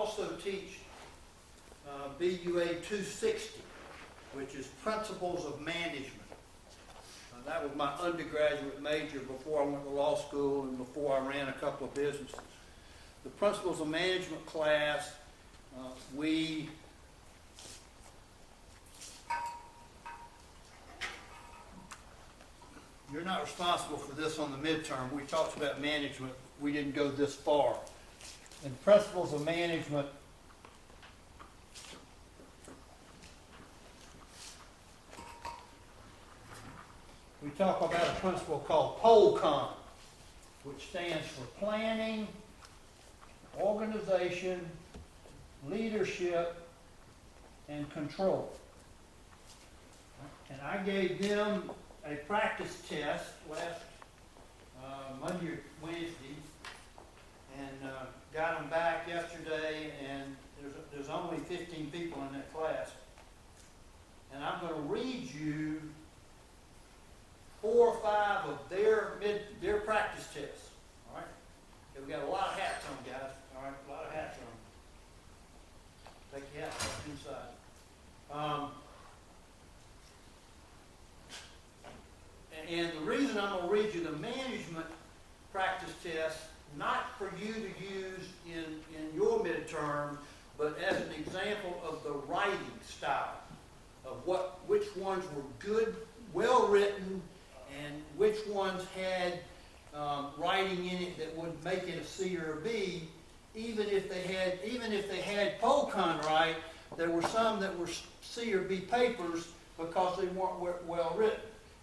also teach BUA 260, which is Principles of Management. That was my undergraduate major before I went to law school and before I ran a couple of businesses. The Principles of Management class, you're not responsible for this on the midterm. We talked about management. We didn't go this far. In Principles of Management, we talk about a principle called POLCON, which stands for Planning, Organization, Leadership, and Control. And I gave them a practice test last Monday or Wednesday, and got them back yesterday, and there's only 15 people in that class. And I'm going to read you 4 or 5 of their practice tests. All right? Okay, we got a lot of hats on, guys. All right, a lot of hats on. Take your hats off inside. And the reason I'm going to read you the management practice test, not for you to use in your midterm, but as an example of the writing style of which ones were good, well written, and which ones had writing in it that would make it a C or a B. Even if they had POLCON right, there were some that were C or B papers because they weren't well written.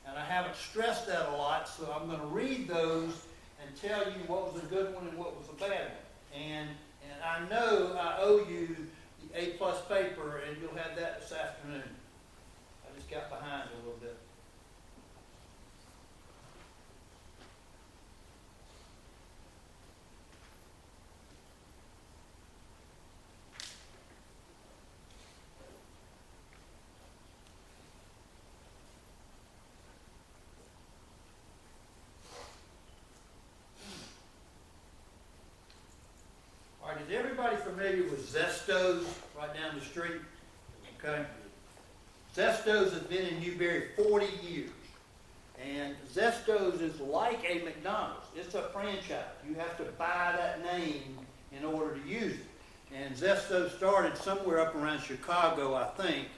And I haven't stressed that a lot, so I'm going to read those and tell you what was a good one and what was a bad one. And I know I owe you the A+ paper, and you'll have that this afternoon. I just got behind a little bit. All right, is everybody familiar with Zestos right down the street? Okay. Zestos has been in Newberry 40 years. And Zestos is like a McDonald's. It's a franchise. You have to buy that name in order to use it. And Zestos started somewhere up around Chicago, I think.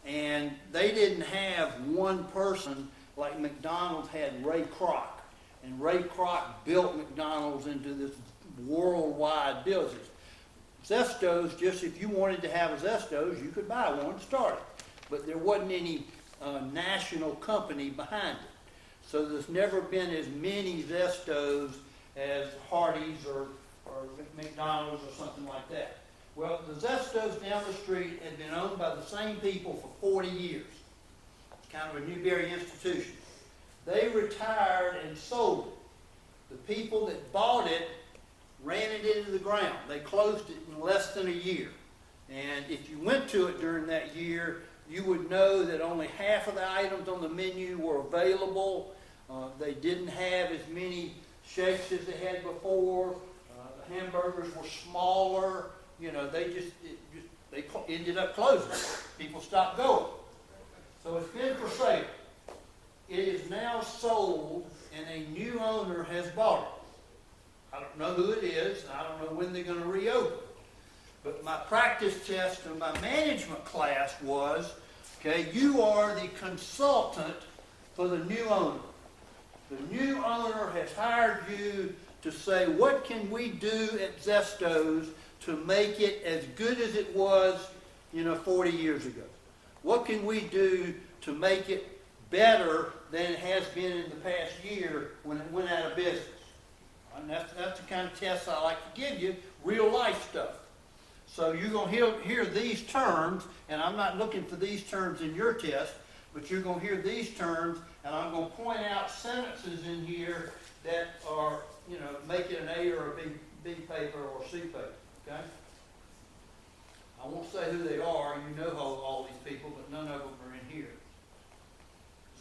And they didn't have one person like McDonald's had Ray Kroc. And Ray Kroc built McDonald's into this worldwide business. Zestos, just if you wanted to have a Zestos, you could buy one and start it. But there wasn't any national company behind it. So there's never been as many Zestos as Hardee's or McDonald's or something like that. Well, the Zestos down the street had been owned by the same people for 40 years. It's kind of a Newberry institution. They retired and sold it. The people that bought it ran it into the ground. They closed it in less than a year. And if you went to it during that year, you would know that only half of the items on the menu were available. They didn't have as many shakes as they had before. The hamburgers were smaller. You know, they ended up closing. People stopped going. So it's been for sale. It is now sold, and a new owner has bought it. I don't know who it is, and I don't know when they're going to reopen. But my practice test in my management class was, okay, you are the consultant for the new owner. The new owner has hired you to say, what can we do at Zestos to make it as good as it was, 40 years ago? What can we do to make it better than it has been in the past year when it went out of business? And that's the kind of tests I like to give you, real life stuff. So you're going to hear these terms, and I'm not looking for these terms in your test, but you're going to hear these terms, and I'm going to point out sentences in here that are, make it an A or a B paper or C paper, okay? I won't say who they are. You know all these people, but none of them are in here.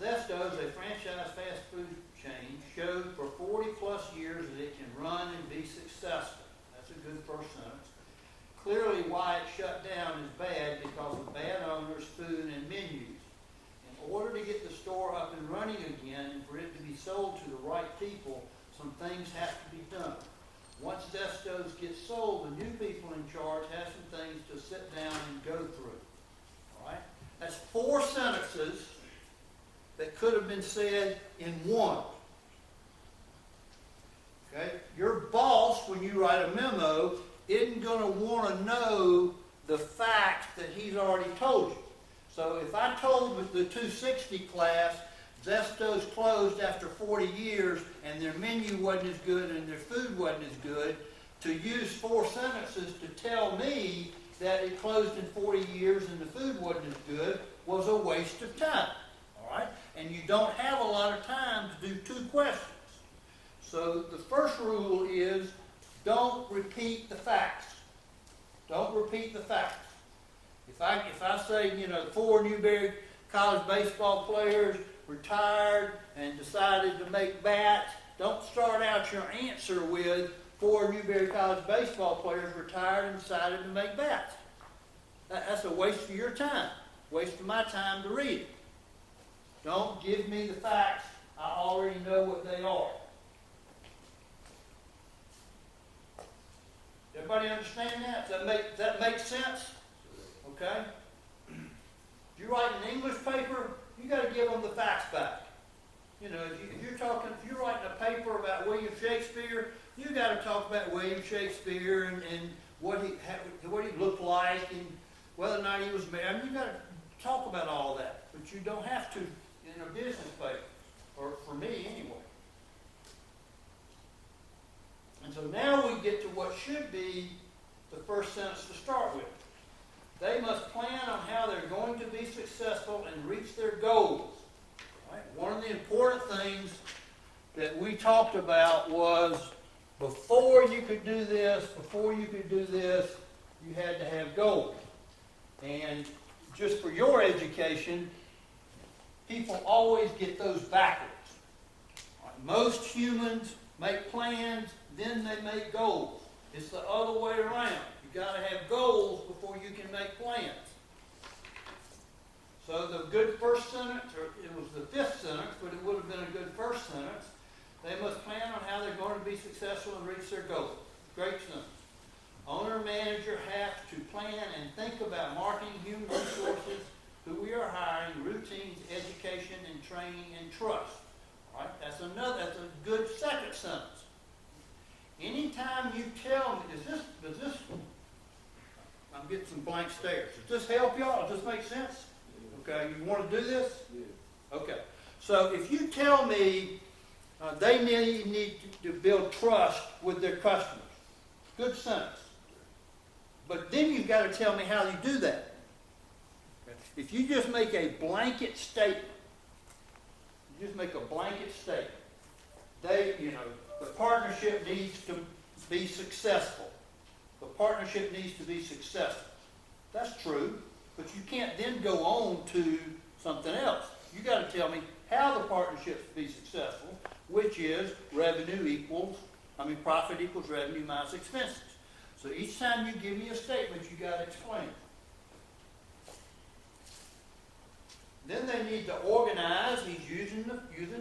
Zestos, a franchise fast food chain, showed for 40 plus years that it can run and be successful. That's a good first sentence. clearly why it shut down is bad because of bad owners, food, and menus. In order to get the store up and running again and for it to be sold to the right people, some things have to be done. Once Zesto's gets sold, the new people in charge have some things to sit down and go through. All right? That's 4 sentences that could have been said in one. Okay? Your boss, when you write a memo, isn't going to want to know the facts that he's already told you. So if I told the 260 class Zesto's closed after 40 years and their menu wasn't as good and their food wasn't as good, to use 4 sentences to tell me that it closed in 40 years and the food wasn't as good was a waste of time. All right? And you don't have a lot of time to do 2 questions. So the first rule is don't repeat the facts. Don't repeat the facts. If I say, 4 Newberry College baseball players retired and decided to make bats, don't start out your answer with 4 Newberry College baseball players retired and decided to make bats. That's a waste of your time. Waste of my time to read it. Don't give me the facts. I already know what they are. Everybody understand that? Does that make sense? Okay? If you write an English paper, you got to give them the facts back. If you're writing a paper about William Shakespeare, you got to talk about William Shakespeare and what he looked like and whether or not he was married. You got to talk about all that, but you don't have to in a business paper, or for me anyway. And so now we get to what should be the first sentence to start with. They must plan on how they're going to be successful and reach their goals. Right? One of the important things that we talked about was before you could do this, you had to have goals. And just for your education, people always get those backwards. Right? Most humans make plans, then they make goals. It's the other way around. You've got to have goals before you can make plans. So the good first sentence, or it was the 5th sentence, but it would have been a good first sentence. They must plan on how they're going to be successful and reach their goals. Great sentence. Owner and manager have to plan and think about marketing, human resources, who we are hiring, routines, education, and training, and trust. All right? That's a good second sentence. Anytime you tell me, does this, I'm getting some blank stares. Does this help y'all? Does this make sense? Okay, you want to do this? Yeah. Okay. So if you tell me they need to build trust with their customers, good sentence. But then you've got to tell me how you do that. Okay. If you just make a blanket statement, the partnership needs to be successful. The partnership needs to be successful. That's true, but you can't then go on to something else. You got to tell me how the partnership be successful, which is profit equals revenue minus expenses. So each time you give me a statement, you got to explain it. Then they need to organize. He's using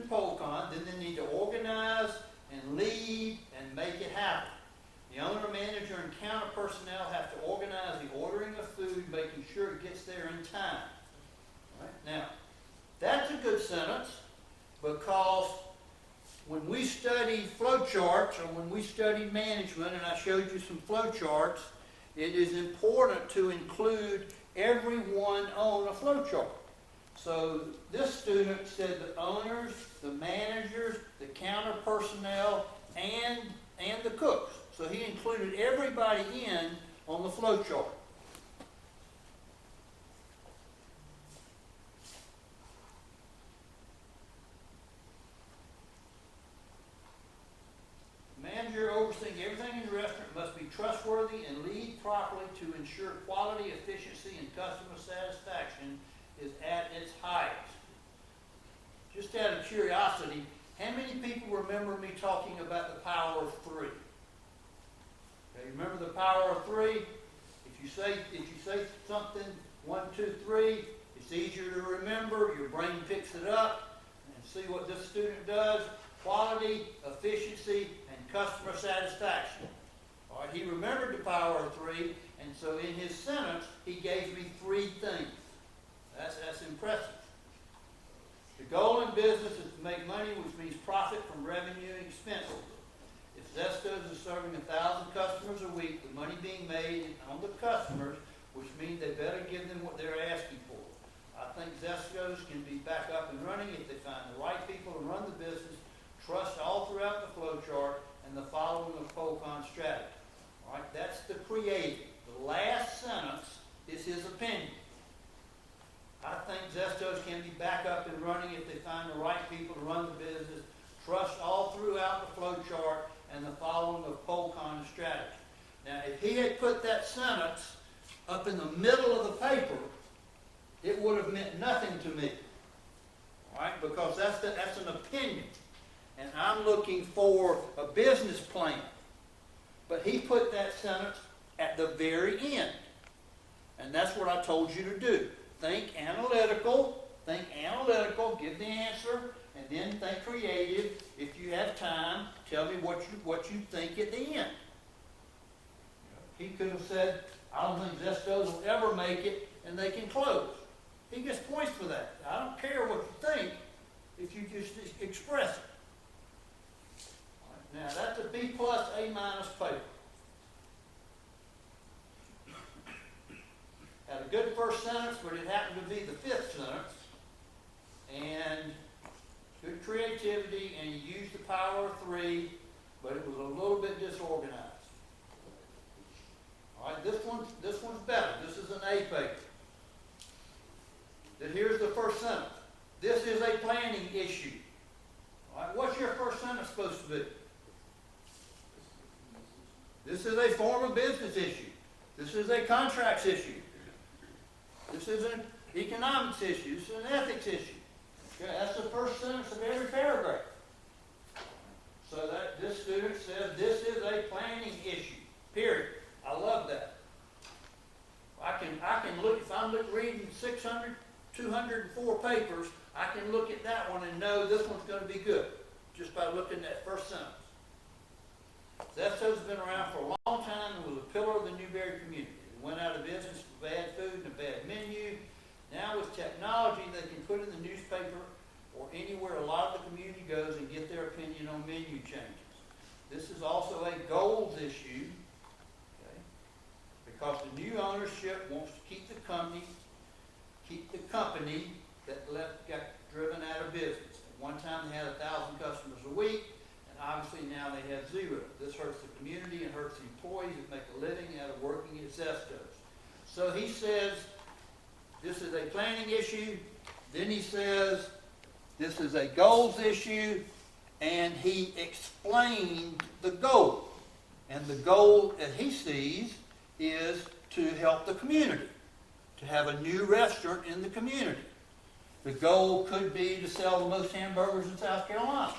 Polcon. Then they need to organize and lead and make it happen. The owner, manager, and counter personnel have to organize the ordering of food, making sure it gets there in time. All right? Now, that's a good sentence because when we study flow charts or when we study management, and I showed you some flow charts, it is important to include everyone on a flow chart. So this student said the owners, the managers, the counter personnel, and the cooks. So he included everybody in on the flow chart. Manager overseeing everything in the restaurant must be trustworthy and lead properly to ensure quality, efficiency, and customer satisfaction is at its highest. Just out of curiosity, how many people remember me talking about the power of 3? Okay, remember the power of 3? If you say something 1, 2, 3, it's easier to remember. Your brain picks it up and see what this student does. Quality, efficiency, and customer satisfaction. All right, he remembered the power of 3, and so in his sentence, he gave me 3 things. That's impressive. The goal in business is to make money, which means profit from revenue and expenses. If Zestos is serving 1,000 customers a week, the money being made on the customers, which means they better give them what they're asking for. I think Zestos can be back up and running if they find the right people to run the business, trust all throughout the flow chart, and the following of Polcon strategy. All right, that's the creative. The last sentence is his opinion. I think Zestos can be back up and running if they find the right people to run the business, trust all throughout the flow chart, and the following of Polcon strategy. Now, if he had put that sentence up in the middle of the paper, it would have meant nothing to me. All right, because that's an opinion. And I'm looking for a business plan. But he put that sentence at the very end. And that's what I told you to do. Think analytical, give the answer, and then think creative. If you have time, tell me what you think at the end. He could have said, I don't think Zestos will ever make it, and they can close. He gets points for that. I don't care what you think if you just express it. Now, that's a B+, A- paper. Had a good first sentence, but it happened to be the 5th sentence. And good creativity, and you used the power of 3, but it was a little bit disorganized. All right, this one's better. This is an A paper. Then here's the first sentence. This is a planning issue. All right, what's your first sentence supposed to be? This is a form of business issue. This is a contracts issue. This is an economics issue. This is an ethics issue. Okay, that's the first sentence of every paragraph. So that this student says this is a planning issue. Period. I love that. I can look, if I'm reading 204 papers, I can look at that one and know this one's going to be good, just by looking at that first sentence. Zestos has been around for a long time and was a pillar of the Newberry community. It went out of business with bad food and a bad menu. Now with technology, they can put in the newspaper or anywhere a lot of the community goes and get their opinion on menu changes. This is also a goals issue, okay, because the new ownership wants to keep the company that got driven out of business. At one time they had 1,000 customers a week, and obviously now they have 0. This hurts the community and hurts the employees that make a living out of working at Zestos. So he says, this is a planning issue. Then he says, this is a goals issue, and he explained the goal. And the goal that he sees is to help the community, to have a new restaurant in the community. The goal could be to sell the most hamburgers in South Carolina.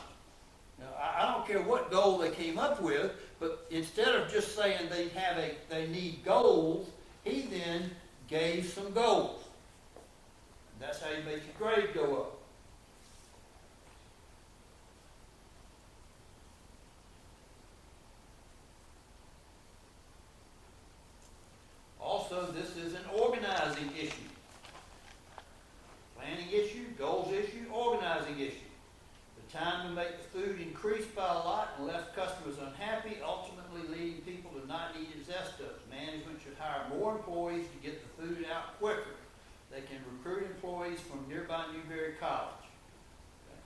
Now, I don't care what goal they came up with, but instead of just saying they need goals, he then gave some goals. And that's how you make your grade go up. Also, this is an organizing issue. Planning issue, goals issue, organizing issue. The time to make the food increased by a lot and left customers unhappy, ultimately leading people to not eat at Zestos. Management should hire more employees to get the food out quicker. They can recruit employees from nearby Newberry College. Okay.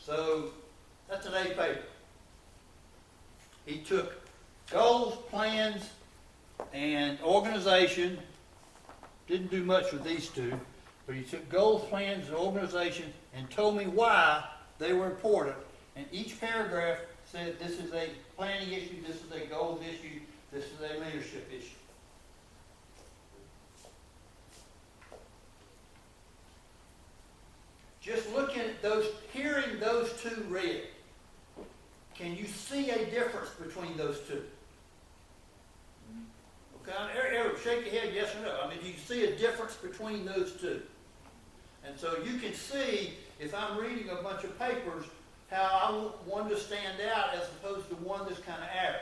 So, that's an A paper. He took goals, plans, and organization. Didn't do much with these two, but he took goals, plans, and organization and told me why they were important. And each paragraph said this is a planning issue, this is a goals issue, this is a leadership issue. Just looking at those, hearing those two read, can you see a difference between those two? Shake your head, yes or no. I mean, you see a difference between those two. And so you can see, if I'm reading a bunch of papers, how I want one to stand out as opposed to one that's kind of average.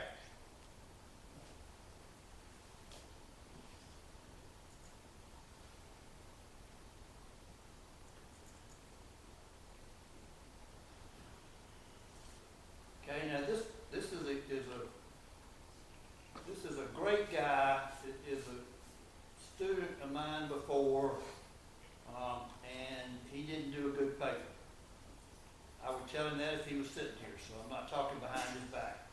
Okay, now this is a great guy. It is a student of mine before, and he didn't do a good paper. I would tell him that if he was sitting here, so I'm not talking behind his back.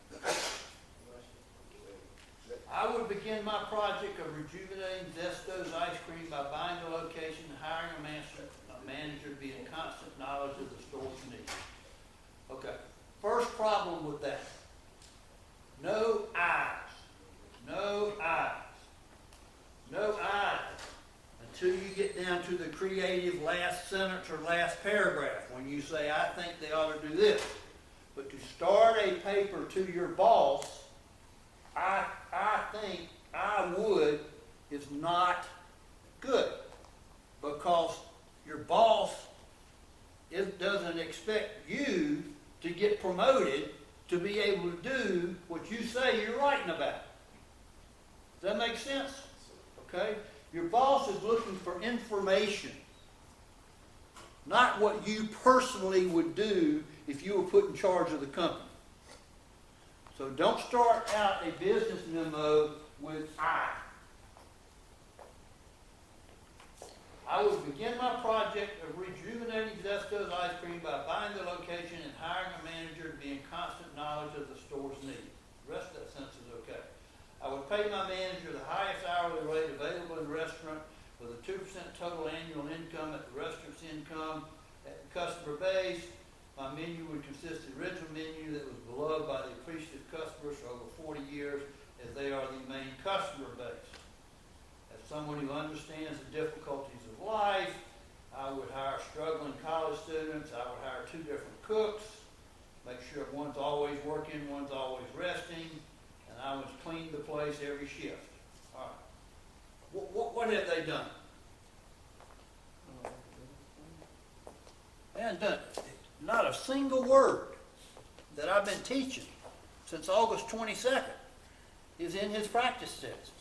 I would begin my project of rejuvenating Zesto's ice cream by buying the location and hiring a manager to be in constant knowledge of the store's needs. Okay, first problem with that. No eyes. No eyes. No eyes. Until you get down to the creative last sentence or last paragraph when you say, I think they ought to do this. But to start a paper to your boss, I think I would is not good, because your boss doesn't expect you to get promoted to be able to do what you say you're writing about. Does that make sense? Okay? Your boss is looking for information, not what you personally would do if you were put in charge of the company. So don't start out a business memo with I. I would begin my project of rejuvenating Zesto's ice cream by buying the location and hiring a manager to be in constant knowledge of the store's needs. The rest of that sentence is okay. I would pay my manager the highest hourly rate available in the restaurant with a 2% total annual income at the restaurant's income at the customer base. My menu would consist of the original menu that was beloved by the appreciative customers for over 40 years, as they are the main customer base. As someone who understands the difficulties of life, I would hire struggling college students. I would hire 2 different cooks, make sure one's always working, one's always resting, and I would clean the place every shift. All right. What have they done? They haven't done it. Not a single word that I've been teaching since August 22nd is in his practice test.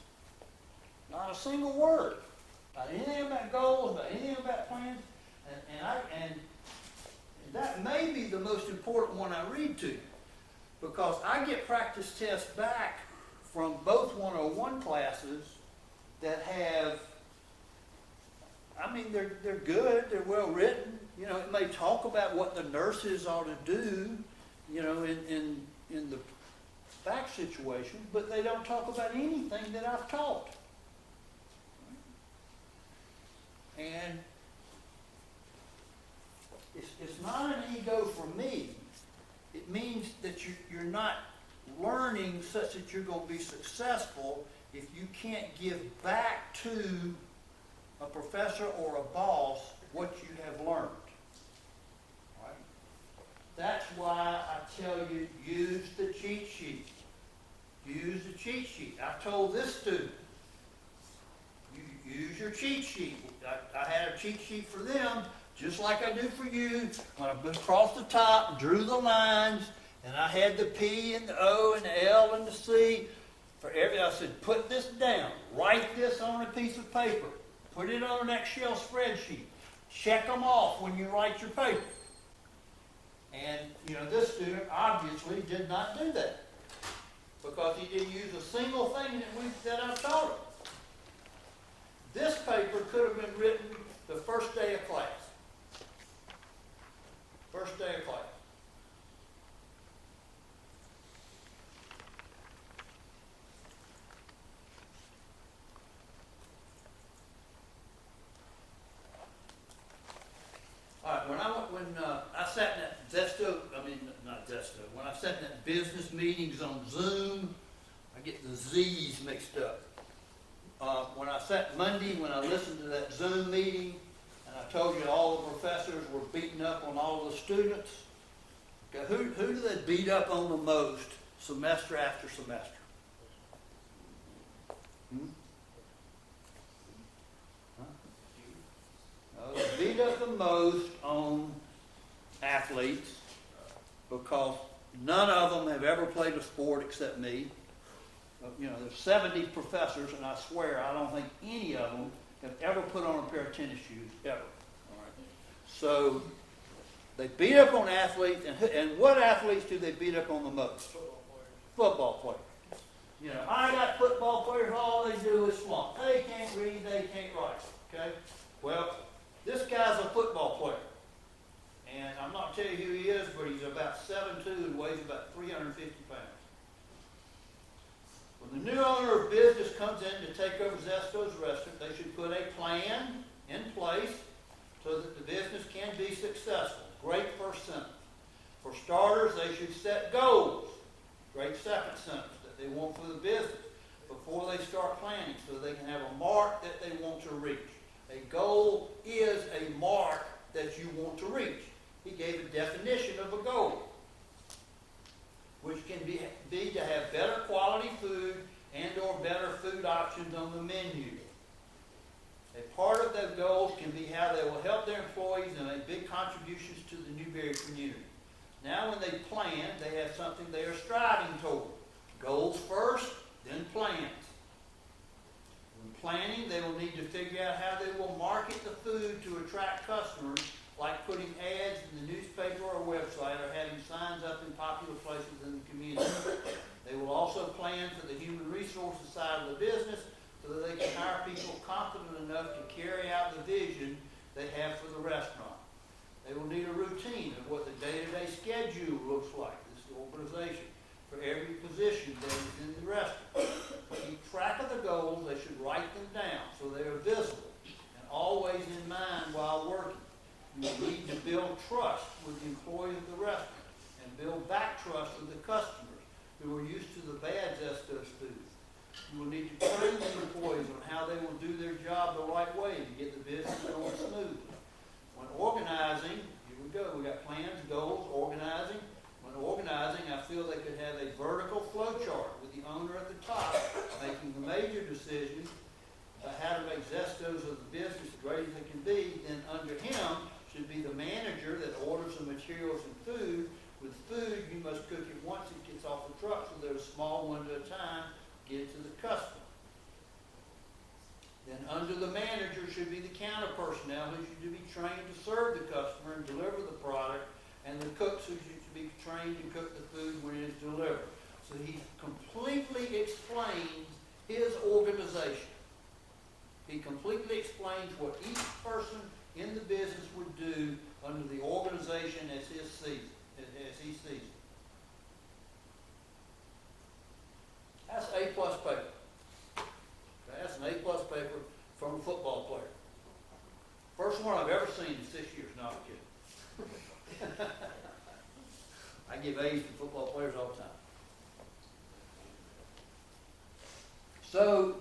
Not a single word about anything about goals, about anything about plans, and that may be the most important one I read to you, because I get practice tests back from both 101 classes that have, I mean, they're good, they're well written. You know, it may talk about what the nurses ought to do, you know, in the fact situation, but they don't talk about anything that I've taught. And it's not an ego for me. It means that you're not learning such that you're going to be successful if you can't give back to a professor or a boss what you have learned. Right? That's why I tell you, use the cheat sheet. Use the cheat sheet. I told this student, use your cheat sheet. I had a cheat sheet for them, just like I do for you. When I across the top, drew the lines, and I had the P and the O and the L and the C. For every, I said, put this down. Write this on a piece of paper. Put it on an Excel spreadsheet. Check them off when you write your paper. And, you know, this student obviously did not do that, because he didn't use a single thing that I taught him. This paper could have been written the first day of class. First day of class. All right, when I sat in that when I sat in that business meetings on Zoom, I get the Z's mixed up. When I sat Monday, when I listened to that Zoom meeting, and I told you all the professors were beating up on all the students, okay, who do they beat up on the most semester after semester? Hmm? Huh? They beat up the most on athletes because none of them have ever played a sport except me. You know, there's 70 professors, and I swear I don't think any of them have ever put on a pair of tennis shoes, ever. All right. So they beat up on athletes, and what athletes do they beat up on the most? Football players. You know, I got football players, all they do is flunk. They can't read, they can't write. Okay? Well, this guy's a football player. And I'm not telling you who he is, but he's about 7'2" and weighs about 350 pounds. When the new owner of business comes in to take over Zesto's restaurant, they should put a plan in place so that the business can be successful. Great first sentence. For starters, they should set goals. Great second sentence, that they want for the business before they start planning so they can have a mark that they want to reach. A goal is a mark that you want to reach. He gave a definition of a goal, which can be to have better quality food and or better food options on the menu. A part of those goals can be how they will help their employees and make big contributions to the Newberry community. Now when they plan, they have something they are striving toward. Goals first, then plans. When planning, they will need to figure out how they will market the food to attract customers, like putting ads in the newspaper or website or having signs up in popular places in the community. They will also plan for the human resources side of the business so that they can hire people competent enough to carry out the vision they have for the restaurant. They will need a routine of what the day-to-day schedule looks like, this organization, for every position that is in the restaurant. To keep track of the goals, they should write them down so they are visible and always in mind while working. You need to build trust with the employees of the restaurant and build back trust with the customers who are used to the bad Zesto's food. You will need to train the employees on how they will do their job the right way to get the business going smoothly. When organizing, here we go, we got plans, goals, organizing. When organizing, I feel they could have a vertical flow chart with the owner at the top making the major decisions about how to make Zesto's of the business as great as it can be. Then under him should be the manager that orders the materials and food. With food, you must cook it once it gets off the truck, so there's a small one at a time, get it to the customer. Then under the manager should be the counter personnel who should be trained to serve the customer and deliver the product, and the cooks who should be trained to cook the food when it is delivered. So he completely explains his organization. He completely explains what each person in the business would do under the organization as he sees it. That's A+ paper. That's an A+ paper from a football player. First one I've ever seen in 6 years. No, I'm kidding. I give A's to football players all the time. So,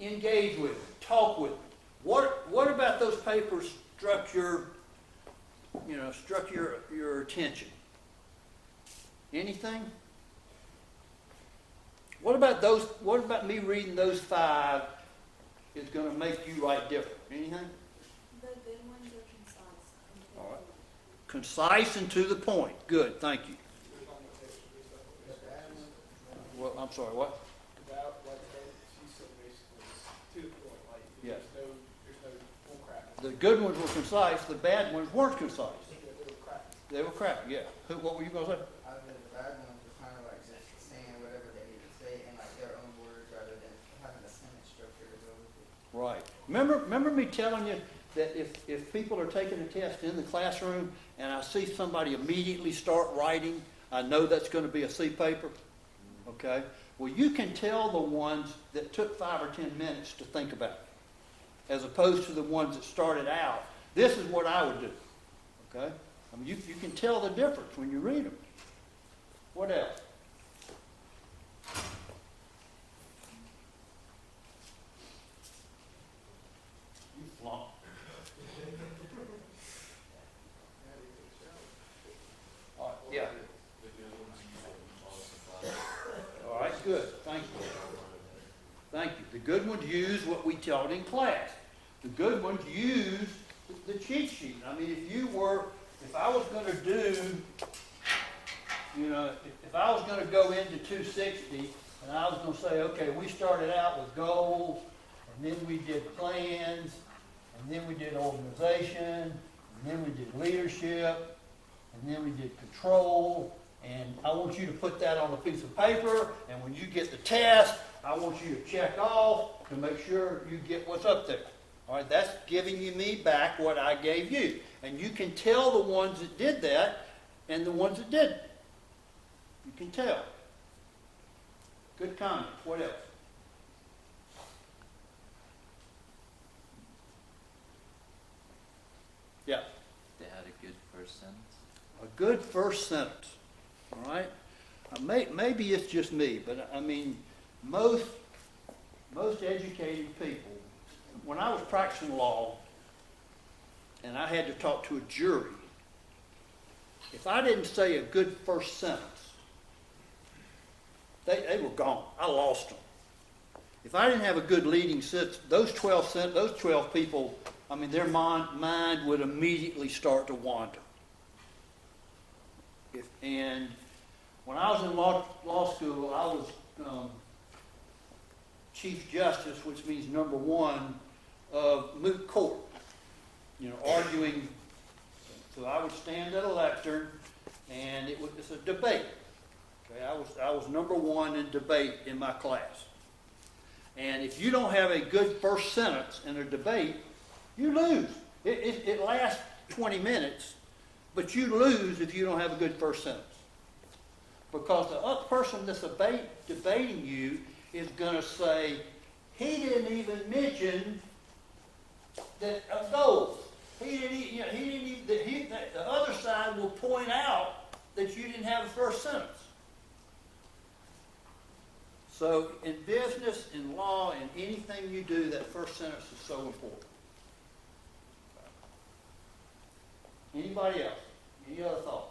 engage with them, talk with them. What about those papers struck your attention? Anything? What about me reading those 5 is going to make you write different? Anything? The good ones are concise. All right. Concise and to the point. Good, thank you. Well, I'm sorry, what? About what she said basically to the point, like Yes. there's no bull crap. The good ones were concise, the bad ones weren't concise. They were crap. They were crap, yeah. What were you going to say? I think the bad ones were kind of like just saying whatever they need to say in like their own words rather than having a sentence structure to go with it. Right. Remember me telling you that if people are taking a test in the classroom and I see somebody immediately start writing, I know that's going to be a C paper. Okay? Well, you can tell the ones that took 5 or 10 minutes to think about it, as opposed to the ones that started out. This is what I would do. Okay? I mean, you can tell the difference when you read them. What else? You flunk. All right, yeah. All right, good. Thank you. good ones use what we taught in class. The good ones use the cheat sheet. I mean, if I was gonna do, you know, if I was gonna go into 260, and I was gonna say, okay, we started out with goals, and then we did plans, and then we did organization, and then we did leadership, and then we did control, and I want you to put that on a piece of paper, and when you get the test, I want you to check off to make sure you get what's up there. All right, that's giving me back what I gave you. And you can tell the ones that did that and the ones that didn't. You can tell. Good comment. What else? Yeah. They had a good first sentence. A good first sentence. All right? Maybe it's just me, but I mean, most educated people, when I was practicing law and I had to talk to a jury, if I didn't say a good first sentence, they were gone. I lost them. If I didn't have a good leading sentence, those 12 people, I mean, their mind would immediately start to wander. And when I was in law school, I was Chief Justice, which means number one of moot court. You know, arguing. So I would stand at a lectern, and it's a debate. Okay, I was number one in debate in my class. And if you don't have a good first sentence in a debate, you lose. It lasts 20 minutes, but you lose if you don't have a good first sentence. Because the other person that's debating you is going to say, he didn't even mention that goals. The other side will point out that you didn't have a first sentence. So in business, in law, in anything you do, that first sentence is so important. Anybody else? Any other thoughts?